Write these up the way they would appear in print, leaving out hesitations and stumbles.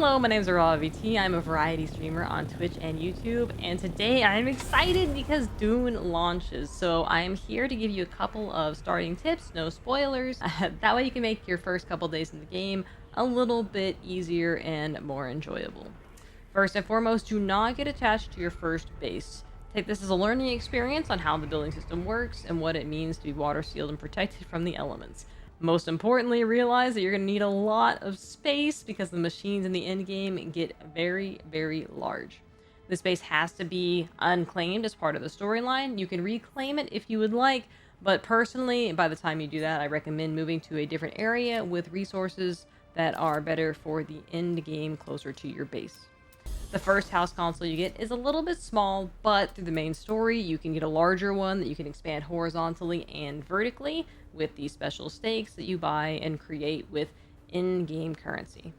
Hello, my name is AravaVT. I'm a variety streamer on Twitch and YouTube, and today I'm excited because Dune launches. So I am here to give you a couple of starting tips, no spoilers. That way you can make your first couple days in the game a little bit easier and more enjoyable. First and foremost, do not get attached to your first base. Take this as a learning experience on how the building system works and what it means to be water sealed and protected from the elements. Most importantly, realize that you're going to need a lot of space because the machines in the end game get very, very large. This base has to be unclaimed as part of the storyline. You can reclaim it if you would like, but personally, by the time you do that, I recommend moving to a different area with resources that are better for the end game closer to your base. The first house console you get is a little bit small, but through the main story, you can get a larger one that you can expand horizontally and vertically with the special stakes that you buy and create with in-game currency.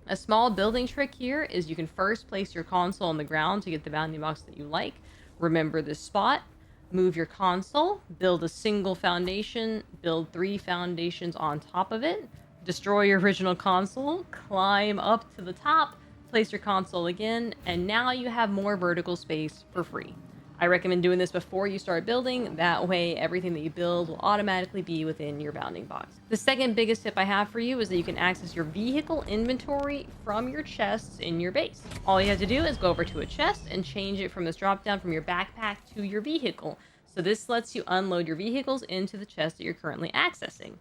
A small building trick here is you can first place your console on the ground to get the bounding box that you like. Remember this spot, move your console, build a single foundation, build 3 foundations on top of it, destroy your original console, climb up to the top, place your console again, and now you have more vertical space for free. I recommend doing this before you start building. That way, everything that you build will automatically be within your bounding box. The second biggest tip I have for you is that you can access your vehicle inventory from your chests in your base. All you have to do is go over to a chest and change it from this drop down from your backpack to your vehicle. So this lets you unload your vehicles into the chest that you're currently accessing.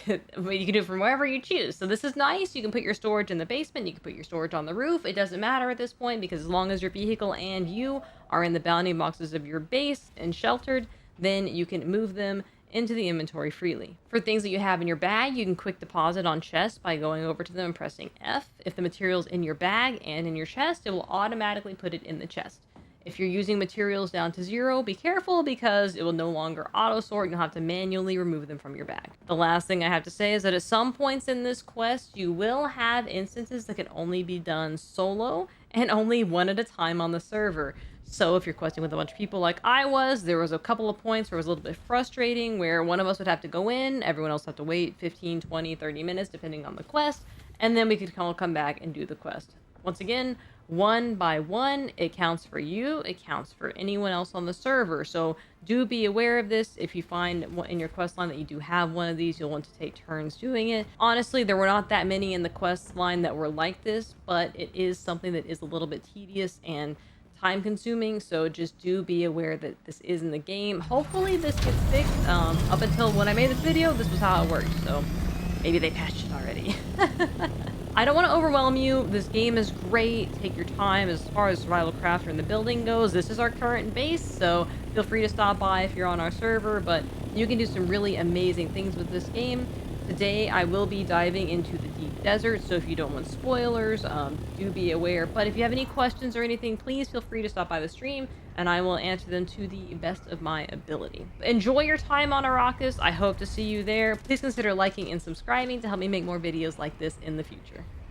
You can do it from wherever you choose. So this is nice. You can put your storage in the basement. You can put your storage on the roof. It doesn't matter at this point because as long as your vehicle and you are in the bounding boxes of your base and sheltered, then you can move them into the inventory freely. For things that you have in your bag, you can quick deposit on chests by going over to them and pressing F. If the material's in your bag and in your chest, it will automatically put it in the chest. If you're using materials down to 0, be careful because it will no longer auto-sort and you'll have to manually remove them from your bag. The last thing I have to say is that at some points in this quest, you will have instances that can only be done solo and only one at a time on the server. So if you're questing with a bunch of people like I was, there was a couple of points where it was a little bit frustrating where one of us would have to go in, everyone else would have to wait 15, 20, 30 minutes depending on the quest, and then we could all come back and do the quest. Once again, one by one, it counts for you, it counts for anyone else on the server. So do be aware of this. If you find in your quest line that you do have one of these, you'll want to take turns doing it. Honestly, there were not that many in the quest line that were like this, but it is something that is a little bit tedious and time consuming. So just do be aware that this is in the game. Hopefully this gets fixed. Up until when I made this video, this was how it worked. So maybe they patched it already. I don't want to overwhelm you. This game is great. Take your time as far as survival crafter in the building goes. This is our current base, so feel free to stop by if you're on our server, but you can do some really amazing things with this game. Today, I will be diving into the deep desert, so if you don't want spoilers, do be aware. But if you have any questions or anything, please feel free to stop by the stream, and I will answer them to the best of my ability. Enjoy your time on Arrakis. I hope to see you there. Please consider liking and subscribing to help me make more videos like this in the future.